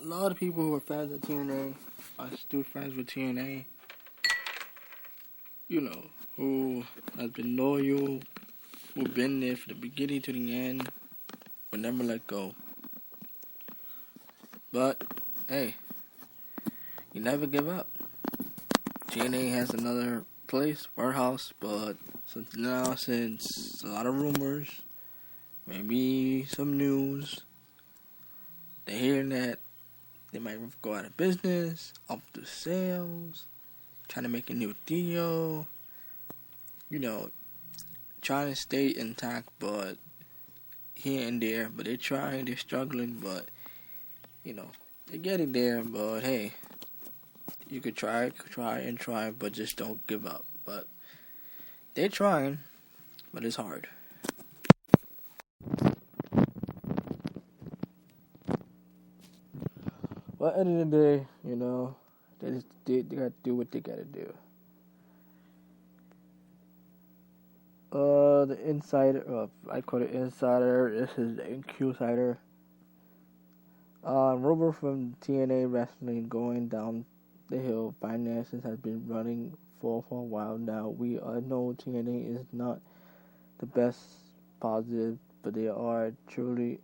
lot of people who are fans of TNA are still friends with TNA. Who has been loyal, who've been there from the beginning to the end, will never let go. But, hey, you never give up. TNA has another place, warehouse, but since a lot of rumors, maybe some news, they're hearing that they might go out of business, up to sales, trying to make a new deal, trying to stay intact, but here and there, but they're trying, they're struggling, but, they're getting there, but hey, you could try, but just don't give up. But they're trying, but it's hard. But at the end of the day, they gotta do what they gotta do. The insider, I call it insider, this is the Insider. Rumor from TNA Wrestling going down the hill. Finances has been running for a while now. We know TNA is not the best positive, but they are truly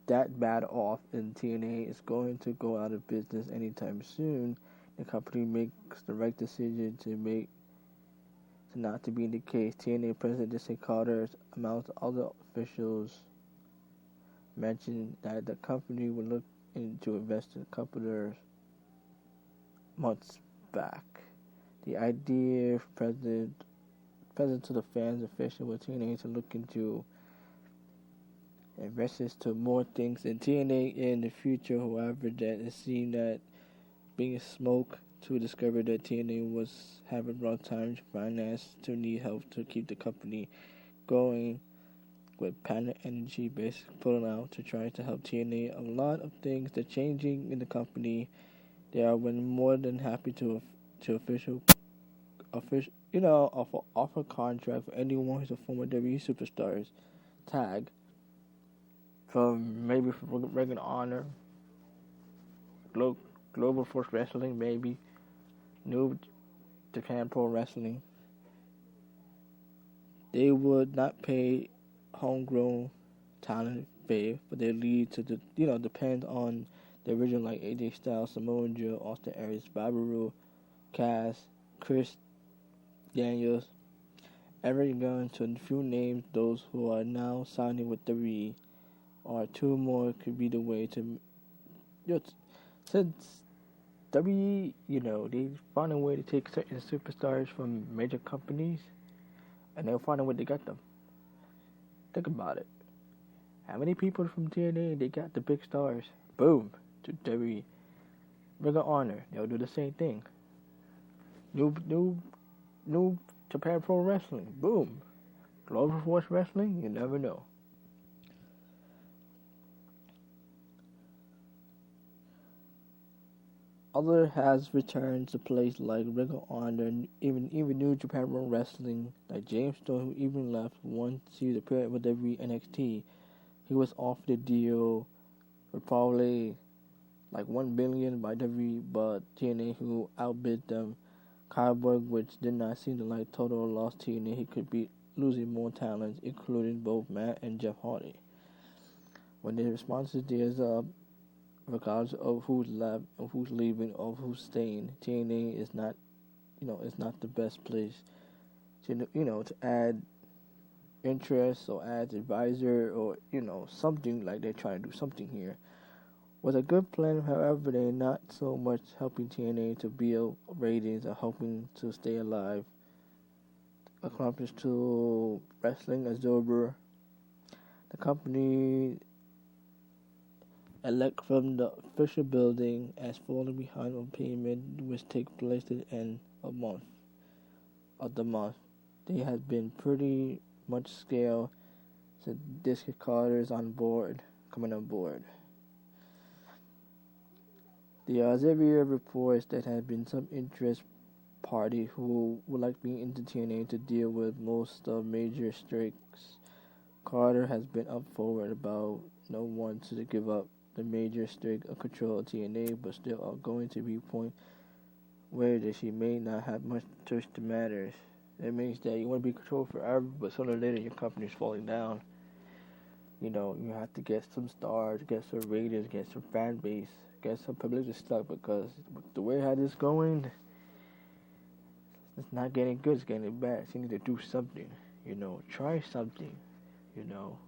that bad off, and TNA is going to go out of business anytime soon. The company makes the right decision to not to be the case. TNA President Dixie Carter, amongst other officials, mentioned that the company would look into investing a couple of months back. The idea present to the fans official with TNA to look into investments to more things in TNA in the future. However, that it seemed that being smoke to discover that TNA was having rough times, finance to need help to keep the company going, with Planet Energy basically pulling out to try to help TNA. A lot of things are changing in the company. They are more than happy to offer contract for anyone who's a former WWE superstars tag from Ring of Honor, Global Force Wrestling, maybe New Japan Pro Wrestling. They would not pay homegrown talent fee, but they lead to depend on the original, like AJ Styles, Samoa Joe, Austin Aries, Bobby Cass, Chris Daniels, Eric Gunn, to a few names. Those who are now signing with WWE, or two more could be the way to. Since WWE, they found a way to take certain superstars from major companies, and they'll find a way to get them. Think about it. How many people from TNA they got the big stars? Boom, to WWE. Ring of Honor, they'll do the same thing. New Japan Pro Wrestling, boom. Global Force Wrestling, you never know. Other has returned to places like Ring of Honor, even New Japan Pro Wrestling, like James Storm, who even left once he appeared with WWE NXT. He was offered a deal for probably like $1 billion by WWE, but TNA, who outbid them. Cowboy, which did not seem to like total lost TNA, he could be losing more talents, including both Matt and Jeff Hardy. When the responses is up, regardless of who's left, of who's leaving, of who's staying, TNA is not, it's not the best place to, to add interest or add advisor or, something like they're trying to do something here. Was a good plan, however, they're not so much helping TNA to build ratings or helping to stay alive. Accomplish to Wrestling Absorber. The company elect from the official building as falling behind on payment, which takes place at the end of the month. They have been pretty much scaled since Dixie Carter is coming on board. There are every year reports that have been some interest party who would like being into TNA to deal with most of major strikes. Carter has been up forward about no one to give up the major streak of control of TNA, but still are going to be points where that she may not have much choice to matters. It means that you want to be controlled forever, but sooner or later your company's falling down. You know, you have to get some stars, get some ratings, get some fan base, get some publicity stuff, because the way how this going, it's not getting good, it's getting bad. So you need to do something, you know, try something, you know,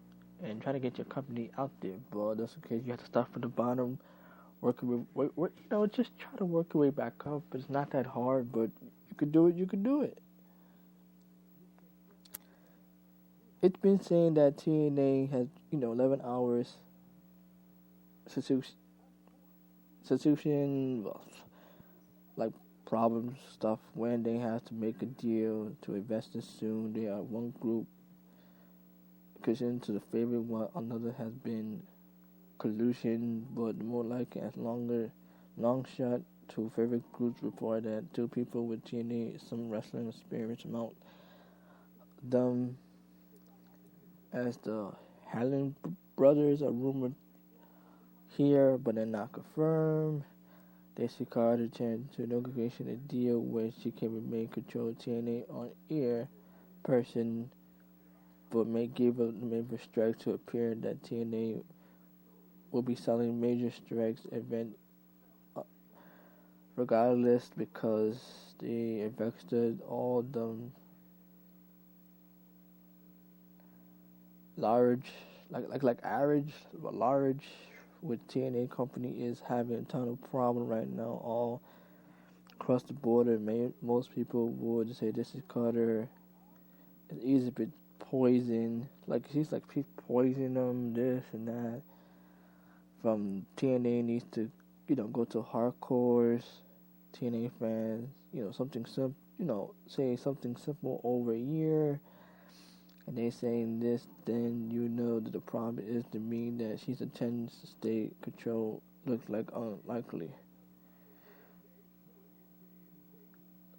and try to get your company out there. But that's okay, you have to start from the bottom, work, you know, just try to work your way back up. But it's not that hard, but you could do it, you could do it. It's been saying that TNA has, you know, 11 hours situation, like problem stuff when they have to make a deal to invest in soon. They are one group cushion to the favorite one, another has been collusion, but more like as long shot. Two favorite groups report that two people with TNA some wrestling experience amount them as the Hallen brothers are rumored here, but they're not confirmed. Dixie Carter turned to negotiation a deal where she can remain control of TNA on air person, but may give up the member strike to appear that TNA will be selling major strikes event regardless, because they invested all them large with TNA company is having a ton of problem right now all across the border. Most people would say this is Carter is easy bit poison, like she's poisoning them, this and that. From TNA needs to, you know, go to hardcores, TNA fans, you know, something simple, you know, say something simple over a year. And they saying this, then you know that the problem is to mean that she's intends to stay control looks like unlikely.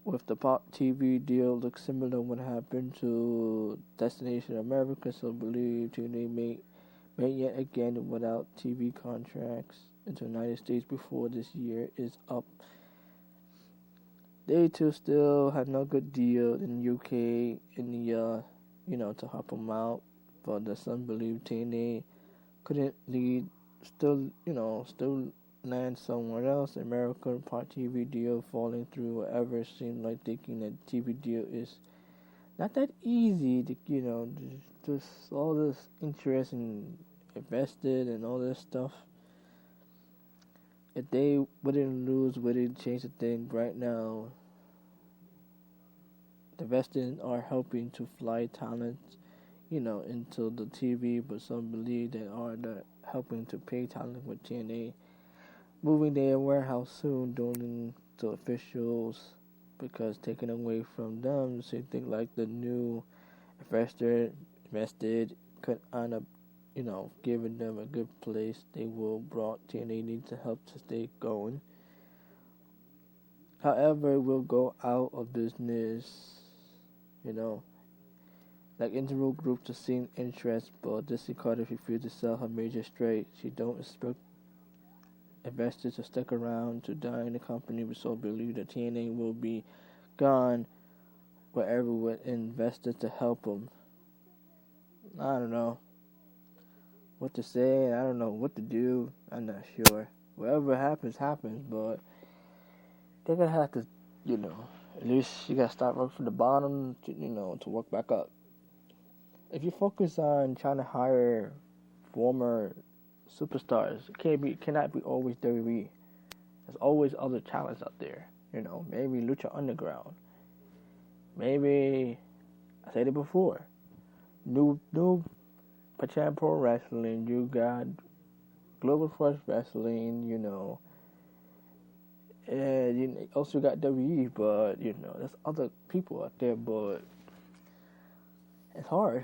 With the Pop TV deal looks similar to what happened to Destination America, so believe TNA may yet again without TV contracts into the United States before this year is up. They too still have no good deal in the UK in the you know, to help them out, but the some believe TNA couldn't lead, still land somewhere else. American Part TV deal falling through, whatever, seemed like thinking that TV deal is not that easy to, you know, just all this interest and invested and all this stuff. If they wouldn't lose, wouldn't change the thing right now. The Western are helping to fly talent, you know, into the TV, but some believe they are helping to pay talent with TNA. Moving their warehouse soon, doing to officials, because taken away from them, so think like the new invested could end up, you know, giving them a good place. They will brought TNA need to help to stay going. However, it will go out of business. You know, like interval groups to seen interest, but Dixie Carter refused to sell her major straight. She don't expect investors to stick around to die in the company, but so believe that TNA will be gone wherever with investors to help them. I don't know what to say. I don't know what to do. I'm not sure. Whatever happens, but they're gonna have to, you know, at least you gotta start working from the bottom to, you know, to work back up. If you focus on trying to hire former superstars, it cannot be always WWE. There's always other talents out there. You know, maybe Lucha Underground. Maybe, I said it before, new Japan Pro Wrestling. You got Global Force Wrestling. You know. And you also got WWE, but, you know, there's other people out there, but it's hard.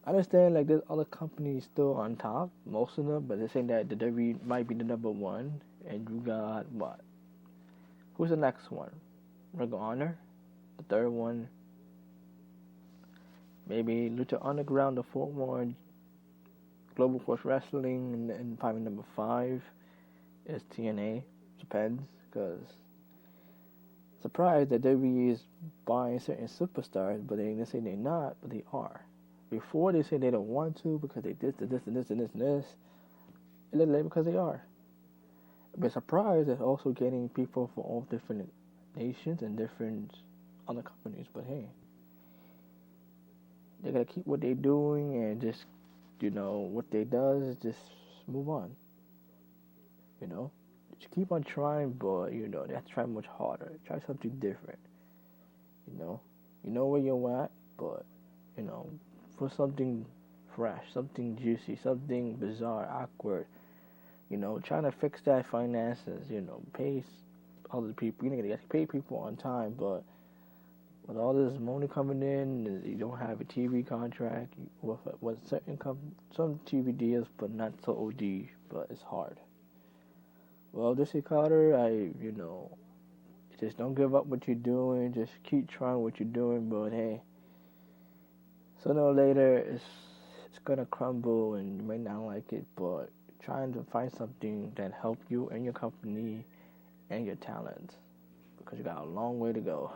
I understand, like, there's other companies still on top, most of them, but they're saying that the WWE might be the number one, and you got, what? Who's the next one? Ring of Honor? The third one? Maybe Lucha Underground, the fourth one? Global Force Wrestling, and probably number 5 is TNA. Depends, because surprised that WWE is buying certain superstars, but they say they're not, but they are. Before they say they don't want to because they did this and this and this and this, and then because they are. But surprised they're also getting people from all different nations and different other companies. But hey, they gotta keep what they're doing and just, what they does is just move on. Just keep on trying, but they have to try much harder. Try something different. You know where you're at, but for something fresh, something juicy, something bizarre, awkward. Trying to fix that finances. Pay other people. You got to pay people on time, but with all this money coming in, you don't have a TV contract with some TV deals, but not so OD. But it's hard. Well, Dixie Carter, just don't give up what you're doing. Just keep trying what you're doing. But hey, sooner or later, it's gonna crumble, and you may not like it. But trying to find something that help you and your company and your talent, because you got a long way to go.